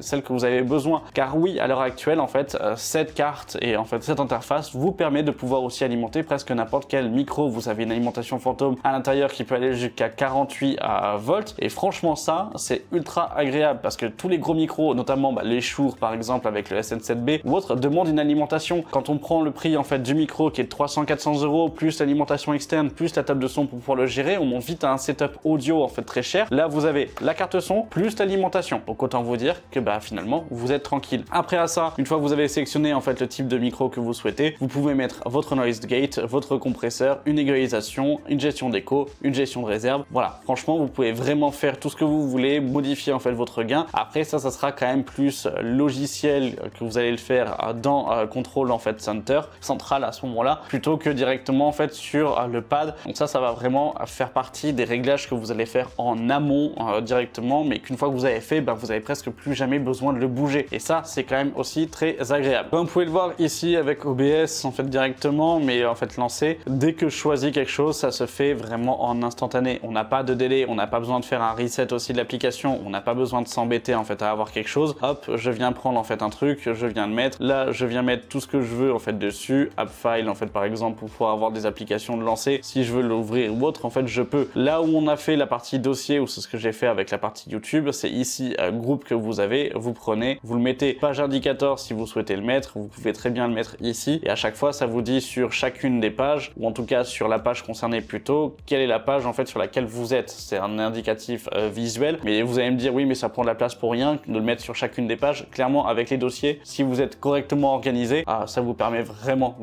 celle que vous avez besoin? Car oui, à l'heure actuelle, en fait, cette carte et en fait cette interface vous permet de pouvoir aussi alimenter presque n'importe quel micro. Vous avez une alimentation fantôme à l'intérieur qui peut aller jusqu'à 48 volts, et franchement ça, c'est ultra agréable parce que tous les gros micros, notamment les Shure par exemple avec le SN7B ou autre, demandent une alimentation. Quand on prend le prix en fait du micro qui est de 300-400 euros, plus l'alimentation externe, plus la table de son pour pouvoir le gérer, on monte vite à un setup audio en fait très cher. Là vous avez la carte son plus l'alimentation, donc autant vous dire que finalement vous êtes tranquille. Après à ça, une fois que vous avez sélectionné en fait le type de micro que vous souhaitez, vous pouvez mettre votre noise gate, votre compresseur, une égalisation, une gestion d'écho, une gestion de réserve. Voilà, franchement vous pouvez vraiment faire tout ce que vous voulez, modifier en fait votre gain. Après ça sera quand même plus logiciel que vous allez le faire dans Control en fait Center central à ce moment-là, plutôt que directement en fait sur le pad. Donc ça va vraiment faire partie des réglages que vous allez faire en amont directement, mais qu'une fois que vous avez fait, vous avez presque plus jamais besoin de le bouger. Et ça, c'est quand même aussi très agréable. Comme vous pouvez le voir ici avec OBS en fait directement, mais en fait lancé, dès que je choisis quelque chose, ça se fait vraiment en instantané. On n'a pas de délai, on n'a pas besoin de faire un reset aussi de l'application, on n'a pas besoin de s'embêter en fait à avoir quelque chose. Hop, je viens prendre en fait un truc, je viens le mettre. Là, je viens mettre tout ce que je veux en fait dessus. App file en fait par exemple pour pouvoir avoir des applications de lancer. Si je veux l'ouvrir ou autre, en fait je peux. Là où on a fait la partie dossier, ou c'est ce que j'ai fait avec la partie YouTube, c'est ici groupe que vous avez. Vous prenez, vous le mettez page indicator si vous souhaitez le mettre. Vous pouvez très bien le mettre ici, et à chaque fois ça vous dit sur chacune des pages, ou en tout cas sur la page concernée plutôt, quelle est la page en fait sur laquelle vous êtes. C'est un indicatif visuel. Mais vous allez me dire oui mais ça prend de la place pour rien de le mettre sur chacune des pages. Clairement avec les dossiers, si vous êtes correctement organisé, ça vous permet vraiment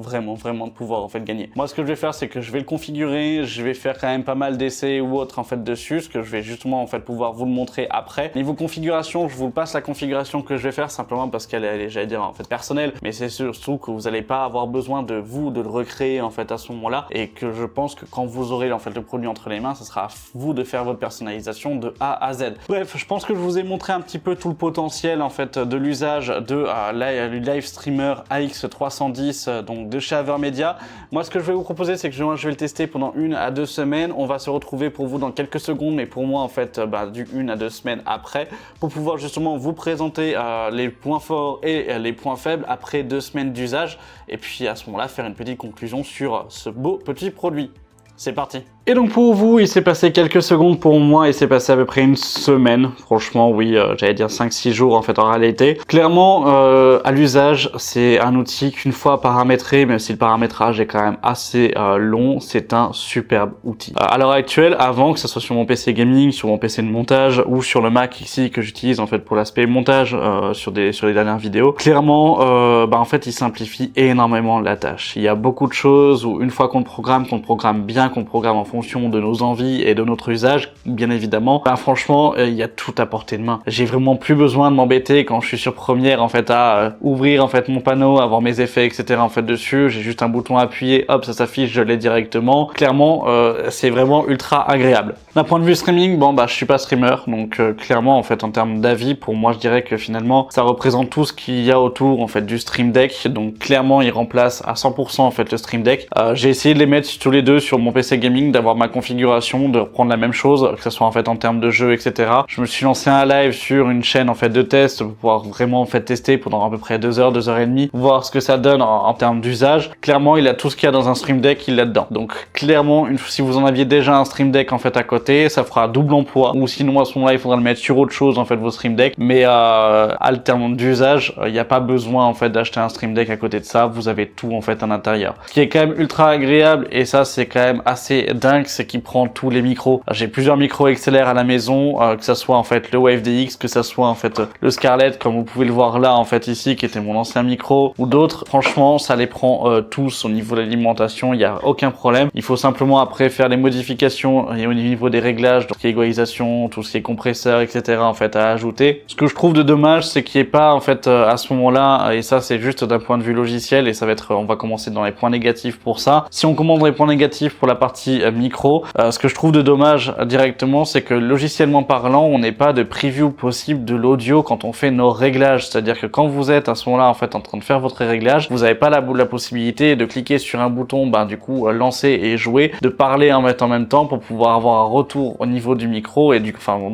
de pouvoir en fait gagner. Moi ce que je vais faire c'est que je vais le configurer, je vais faire quand même pas mal d'essais ou autres en fait dessus, ce que je vais justement en fait pouvoir vous le montrer après. Niveau configuration, je vous passe la configuration que je vais faire simplement parce qu'elle est, j'allais dire en fait personnelle, mais c'est surtout que vous n'allez pas avoir besoin de le recréer en fait à ce moment-là, et que je pense que quand vous aurez en fait le produit entre les mains, ce sera à vous de faire votre personnalisation de A à Z. Bref, je pense que je vous ai montré un petit peu tout le potentiel en fait de l'usage de du Live Streamer AX310 donc de chez Avermedia. Moi ce que je vais vous proposer c'est que je vais le tester pendant 1 à 2 semaines. On va se retrouver pour vous dans quelques secondes, mais pour moi en fait du 1 à 2 semaines après, pour pouvoir justement vous présenter les points forts et les points faibles après 2 semaines d'usage, et puis à ce moment-là faire une petite conclusion sur ce beau petit produit. C'est parti. Et donc pour vous, il s'est passé quelques secondes, pour moi il s'est passé à peu près une semaine. Franchement oui, j'allais dire 5-6 jours en fait en réalité. Clairement à l'usage, c'est un outil qu'une fois paramétré, même si le paramétrage est quand même assez long, c'est un superbe outil. À l'heure actuelle, avant que ce soit sur mon PC gaming, sur mon PC de montage ou sur le Mac ici que j'utilise en fait pour l'aspect montage sur les dernières vidéos, clairement en fait il simplifie énormément la tâche. Il y a beaucoup de choses où une fois qu'on le programme bien, qu'on programme en fonction de nos envies et de notre usage, bien évidemment, franchement, il y a tout à portée de main. J'ai vraiment plus besoin de m'embêter quand je suis sur Premiere en fait à ouvrir en fait mon panneau, avoir mes effets, etc. en fait dessus. J'ai juste un bouton à appuyer, hop, ça s'affiche, je l'ai directement. Clairement, c'est vraiment ultra agréable. D'un point de vue streaming, je suis pas streamer, donc clairement en fait en termes d'avis, pour moi je dirais que finalement ça représente tout ce qu'il y a autour en fait du Stream Deck. Donc clairement, il remplace à 100% en fait le Stream Deck. J'ai essayé de les mettre tous les deux sur mon PC gaming, d'avoir ma configuration, de reprendre la même chose, que ce soit en fait en termes de jeu, etc. Je me suis lancé un live sur une chaîne en fait de test pour pouvoir vraiment en fait tester pendant à peu près 2 heures, 2 heures et demie, voir ce que ça donne en termes d'usage. Clairement, il a tout ce qu'il y a dans un Stream Deck, il l'a dedans. Donc clairement, si vous en aviez déjà un Stream Deck en fait à côté, ça fera double emploi. Ou sinon à ce moment-là, il faudra le mettre sur autre chose en fait vos Stream Deck. Mais alternant d'usage, il n'y a pas besoin en fait d'acheter un Stream Deck à côté de ça. Vous avez tout en fait à l'intérieur. Ce qui est quand même ultra agréable, et ça c'est quand même assez dingue, c'est qu'il prend tous les micros. J'ai plusieurs micros XLR à la maison, que ça soit en fait le Wave DX, que ça soit en fait le Scarlett, comme vous pouvez le voir là en fait ici, qui était mon ancien micro, ou d'autres. Franchement, ça les prend tous au niveau de l'alimentation, il n'y a aucun problème. Il faut simplement après faire les modifications et au niveau des réglages, tout ce qui est égalisation, tout ce qui est compresseur, etc. en fait à ajouter. Ce que je trouve de dommage, c'est qu'il n'y ait pas en fait à ce moment-là, et ça c'est juste d'un point de vue logiciel, et ça va être, on va commencer dans les points négatifs pour ça. Si on commande les points négatifs pour la partie micro, ce que je trouve de dommage directement, c'est que logiciellement parlant, on n'est pas de preview possible de l'audio quand on fait nos réglages. C'est-à-dire que quand vous êtes à ce moment-là en fait en train de faire votre réglage, vous n'avez pas la possibilité de cliquer sur un bouton, du coup lancer et jouer, de parler en même temps pour pouvoir avoir un retour au niveau du micro et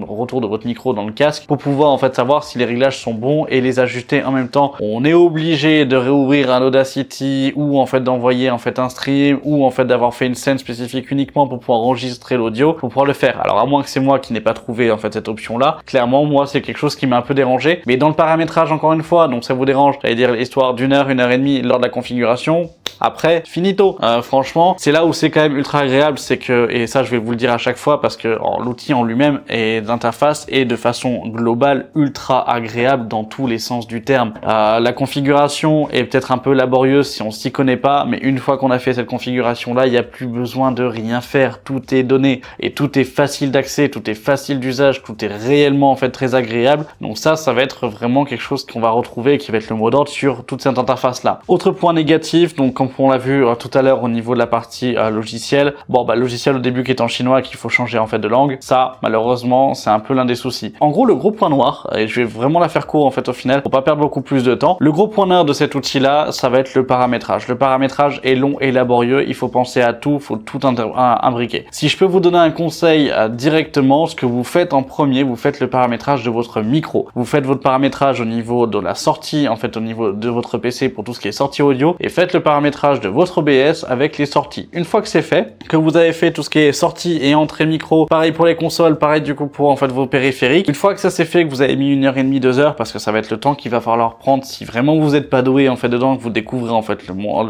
retour de votre micro dans le casque pour pouvoir en fait savoir si les réglages sont bons et les ajuster en même temps. On est obligé de réouvrir un Audacity ou en fait d'envoyer en fait un stream ou en fait d'avoir fait une scène spécifique uniquement pour pouvoir enregistrer l'audio pour pouvoir le faire. Alors à moins que c'est moi qui n'ai pas trouvé en fait cette option là, clairement moi c'est quelque chose qui m'a un peu dérangé, mais dans le paramétrage encore une fois, donc ça vous dérange, j'allais dire l'histoire d'une heure, 1 heure et demie lors de la configuration, après finito. Franchement c'est là où c'est quand même ultra agréable, c'est que, et ça je vais vous le dire à chaque fois parce que l'outil en lui-même et d'interface est de façon globale ultra agréable dans tous les sens du terme. La configuration est peut-être un peu laborieuse si on s'y connaît pas, mais une fois qu'on a fait cette configuration là, il n'y a plus besoin de rien faire, tout est donné et tout est facile d'accès, tout est facile d'usage, tout est réellement en fait très agréable. Donc ça va être vraiment quelque chose qu'on va retrouver et qui va être le mot d'ordre sur toute cette interface là. Autre point négatif, donc comme on l'a vu tout à l'heure au niveau de la partie logiciel, logiciel au début qui est en chinois, qu'il faut changer en fait de langue, ça malheureusement c'est un peu l'un des soucis. En gros le gros point noir, et je vais vraiment la faire court en fait au final pour pas perdre beaucoup plus de temps, le gros point noir de cet outil là, ça va être le paramétrage. Le paramétrage est long et laborieux, il faut penser à tout, faut tout imbriquer. Si je peux vous donner un conseil directement, ce que vous faites en premier, vous faites le paramétrage de votre micro. Vous faites votre paramétrage au niveau de la sortie, en fait au niveau de votre PC pour tout ce qui est sortie audio, et faites le paramétrage paramétrage de votre OBS avec les sorties. Une fois que c'est fait, que vous avez fait tout ce qui est sortie et entrée micro, pareil pour les consoles, pareil du coup pour en fait vos périphériques. Une fois que ça c'est fait, que vous avez mis 1h30, 2 heures, parce que ça va être le temps qu'il va falloir prendre si vraiment vous n'êtes pas doué en fait dedans, que vous découvrez en fait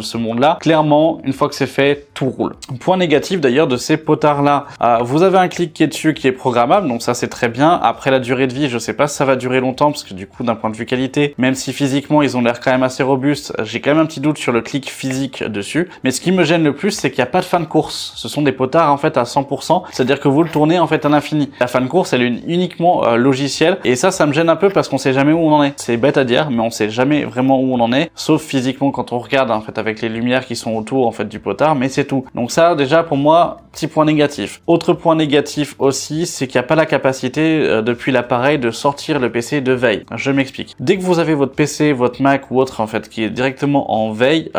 ce monde-là. Clairement, une fois que c'est fait, tout roule. Point négatif d'ailleurs de ces potards-là, vous avez un clic qui est dessus qui est programmable, donc ça c'est très bien. Après la durée de vie, je sais pas si ça va durer longtemps, parce que du coup d'un point de vue qualité, même si physiquement ils ont l'air quand même assez robustes, j'ai quand même un petit doute sur le clic physique dessus. Mais ce qui me gêne le plus, c'est qu'il n'y a pas de fin de course. Ce sont des potards en fait à 100%, c'est-à-dire que vous le tournez en fait à l'infini. La fin de course, elle est uniquement logicielle, et ça me gêne un peu parce qu'on sait jamais où on en est. C'est bête à dire, mais on sait jamais vraiment où on en est, sauf physiquement quand on regarde en fait avec les lumières qui sont autour en fait du potard, mais c'est tout. Donc ça déjà pour moi, petit point négatif. Autre point négatif aussi, c'est qu'il n'y a pas la capacité depuis l'appareil de sortir le PC de veille. Je m'explique. Dès que vous avez votre PC, votre Mac ou autre en fait qui est directement en veille,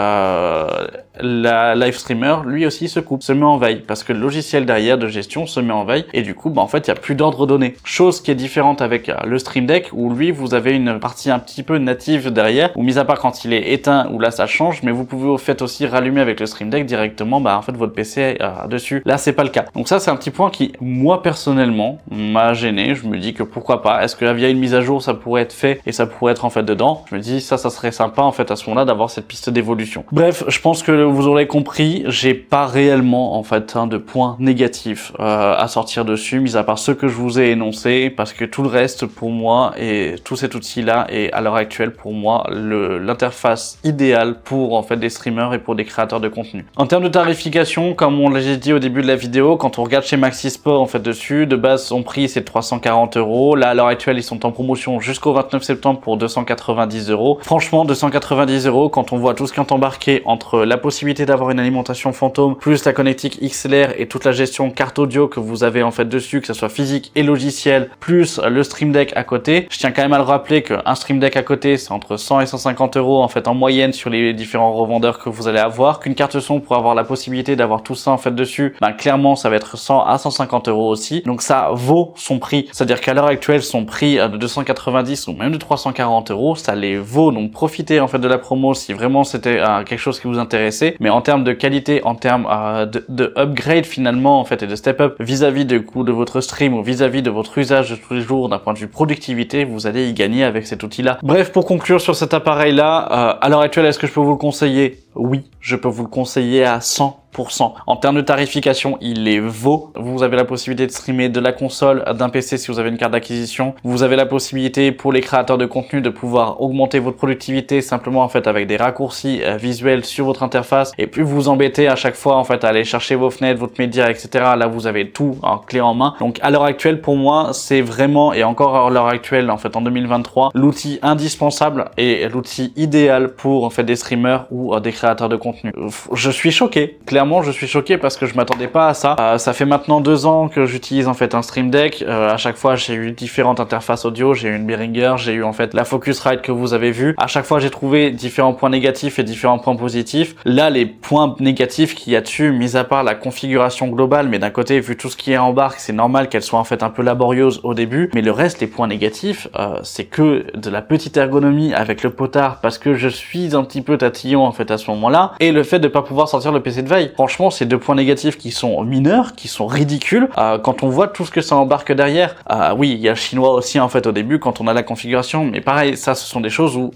la live streamer lui aussi se coupe, se met en veille, parce que le logiciel derrière de gestion se met en veille, et du coup en fait il n'y a plus d'ordre donné. Chose qui est différente avec le Stream Deck, où lui vous avez une partie un petit peu native derrière, ou mis à part quand il est éteint, où là ça change, mais vous pouvez au fait aussi rallumer avec le Stream Deck directement en fait votre PC dessus. Là c'est pas le cas. Donc ça c'est un petit point qui moi personnellement m'a gêné. Je me dis que pourquoi pas, est-ce que via une mise à jour ça pourrait être fait et ça pourrait être en fait dedans. Je me dis ça serait sympa en fait à ce moment-là d'avoir cette piste d'évolution. Bref, je pense que vous aurez compris, j'ai pas réellement en fait de points négatifs à sortir dessus, mis à part ceux que je vous ai énoncés, parce que tout le reste pour moi et tout cet outil-là est à l'heure actuelle pour moi l'interface idéale pour en fait des streamers et pour des créateurs de contenu. En termes de tarification, comme on l'a dit au début de la vidéo, quand on regarde chez Maxisport en fait dessus, de base son prix c'est 340 €. Là à l'heure actuelle ils sont en promotion jusqu'au 29 septembre pour 290 €. Franchement 290 € quand on voit tout ce qui est embarqué entre la possibilité d'avoir une alimentation fantôme, plus la connectique XLR et toute la gestion carte audio que vous avez en fait dessus, que ce soit physique et logiciel, plus le Stream Deck à côté. Je tiens quand même à le rappeler qu'un Stream Deck à côté c'est entre 100 et 150 € en fait en moyenne sur les différents revendeurs que vous allez avoir. Qu'une carte son pour avoir la possibilité d'avoir tout ça en fait dessus, clairement ça va être 100 à 150 € aussi. Donc ça vaut son prix. C'est-à-dire qu'à l'heure actuelle son prix de 290 ou même de 340 €, ça les vaut. Donc profitez en fait de la promo si vraiment c'était quelque chose qui vous intéressait. Mais en termes de qualité, en termes de upgrade finalement en fait et de step up vis-à-vis du coût de votre stream ou vis-à-vis de votre usage de tous les jours d'un point de vue productivité, vous allez y gagner avec cet outil-là. Bref, pour conclure sur cet appareil-là, à l'heure actuelle, est-ce que je peux vous le conseiller? Oui, je peux vous le conseiller à 100%. En termes de tarification, il les vaut. Vous avez la possibilité de streamer de la console, d'un PC si vous avez une carte d'acquisition. Vous avez la possibilité pour les créateurs de contenu de pouvoir augmenter votre productivité simplement en fait avec des raccourcis visuels sur votre interface, et plus vous embêtez à chaque fois en fait à aller chercher vos fenêtres, votre média, etc. Là vous avez tout en clé en main. Donc à l'heure actuelle pour moi c'est vraiment, et encore à l'heure actuelle en fait en 2023, l'outil indispensable et l'outil idéal pour en fait des streamers ou des créateurs de contenu. Je suis choqué, clairement je suis choqué parce que je m'attendais pas à ça. Ça fait maintenant 2 ans que j'utilise en fait un Stream Deck. À chaque fois j'ai eu différentes interfaces audio, j'ai eu une Behringer, j'ai eu en fait la Focusrite que vous avez vu. À chaque fois j'ai trouvé différents points négatifs et différents points positifs. Là les points négatifs qu'il y a dessus, mis à part la configuration globale, mais d'un côté vu tout ce qui est embarque, c'est normal qu'elle soit en fait un peu laborieuse au début, mais le reste, les points négatifs, c'est que de la petite ergonomie avec le potard, parce que je suis un petit peu tatillon en fait à ce moment-là, et le fait de pas pouvoir sortir le PC de veille. Franchement, c'est 2 points négatifs qui sont mineurs, qui sont ridicules, quand on voit tout ce que ça embarque derrière. Oui, il y a le chinois aussi en fait au début quand on a la configuration, mais pareil, ça ce sont des choses où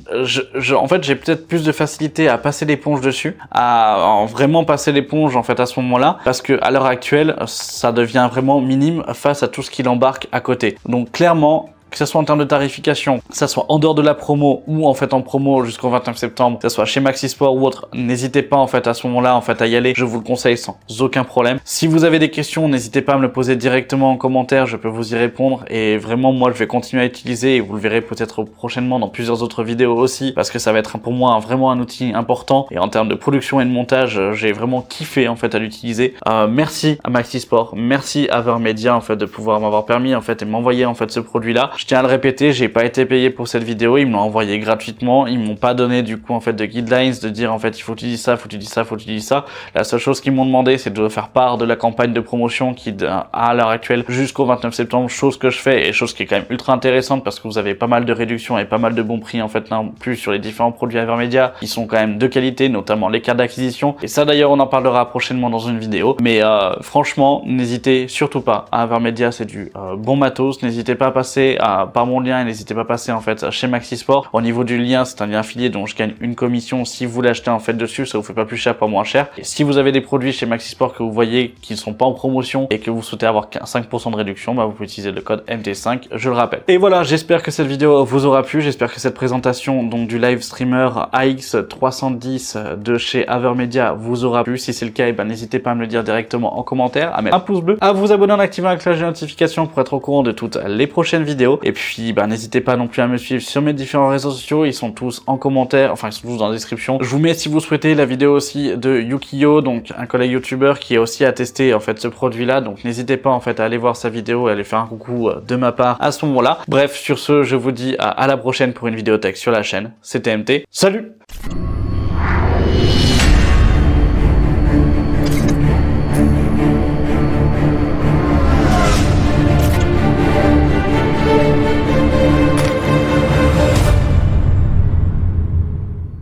en fait j'ai peut-être plus de facilité à passer l'éponge dessus, à vraiment passer l'éponge en fait à ce moment-là, parce que à l'heure actuelle, ça devient vraiment minime face à tout ce qu'il embarque à côté. Donc clairement, que ce soit en termes de tarification, que ce soit en dehors de la promo ou en fait en promo jusqu'au 29 septembre, que ce soit chez Maxisport ou autre, n'hésitez pas en fait à ce moment-là en fait à y aller, je vous le conseille sans aucun problème. Si vous avez des questions, n'hésitez pas à me le poser directement en commentaire, je peux vous y répondre, et vraiment moi je vais continuer à utiliser, et vous le verrez peut-être prochainement dans plusieurs autres vidéos aussi, parce que ça va être pour moi vraiment un outil important, et en termes de production et de montage, j'ai vraiment kiffé en fait à l'utiliser. Merci à Maxisport, merci à Vermedia en fait de pouvoir m'avoir permis en fait et m'envoyer en fait ce produit-là. Je tiens à le répéter, j'ai pas été payé pour cette vidéo, ils me l'ont envoyé gratuitement, ils m'ont pas donné du coup en fait de guidelines, de dire en fait il faut utiliser ça, faut utiliser ça, faut utiliser ça. La seule chose qu'ils m'ont demandé, c'est de faire part de la campagne de promotion qui à l'heure actuelle jusqu'au 29 septembre, chose que je fais et chose qui est quand même ultra intéressante parce que vous avez pas mal de réductions et pas mal de bons prix en fait là en plus sur les différents produits Avermedia qui sont quand même de qualité, notamment les cartes d'acquisition. Et ça d'ailleurs on en parlera prochainement dans une vidéo. Mais franchement, n'hésitez surtout pas. Avermedia c'est du bon matos. N'hésitez pas à passer par mon lien et n'hésitez pas à passer en fait chez Maxisport. Au niveau du lien, c'est un lien affilié dont je gagne une commission si vous l'achetez en fait dessus, ça vous fait pas plus cher, pas moins cher. Et si vous avez des produits chez Maxisport que vous voyez qui ne sont pas en promotion et que vous souhaitez avoir 5% de réduction, bah vous pouvez utiliser le code MT5, je le rappelle. Et voilà, j'espère que cette vidéo vous aura plu, j'espère que cette présentation donc du live streamer AX310 de chez Avermedia vous aura plu. Si c'est le cas, et ben n'hésitez pas à me le dire directement en commentaire, à mettre un pouce bleu, à vous abonner en activant la cloche de notification pour être au courant de toutes les prochaines vidéos. Et puis ben n'hésitez pas non plus à me suivre sur mes différents réseaux sociaux, ils sont tous en commentaire, enfin ils sont tous dans la description. Je vous mets, si vous souhaitez, la vidéo aussi de Yukiyo, donc un collègue youtubeur qui a aussi à tester en fait ce produit là, donc n'hésitez pas en fait à aller voir sa vidéo et à aller faire un coucou de ma part à ce moment là. Bref, sur ce, je vous dis à la prochaine pour une vidéo tech sur la chaîne. C'était MT, salut.